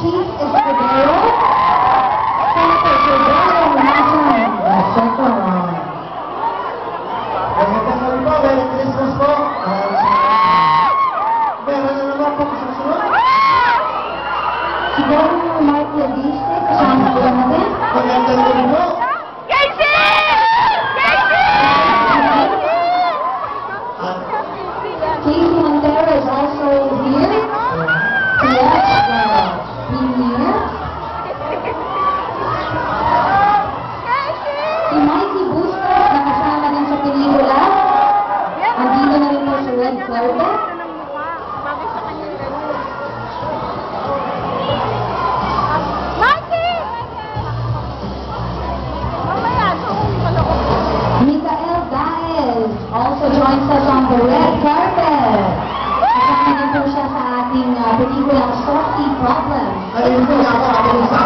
Chief Escudero. Senator Silverio Humasan. Second round. Merry Christmas po. Meron na naman po susunod. Siguro yung Mark Laviste, kasama po natin. Magandang gabi po. Casey Montero is also here to watch the premiere. Si Mikey Bustos na kasama din sa pelikula. Andito na rin po sa red carpet. Mikael Baez also joins us on the red carpet. Kasama din po siya sa ating pelikulang Softy Problems. Ayun po ako, ako sa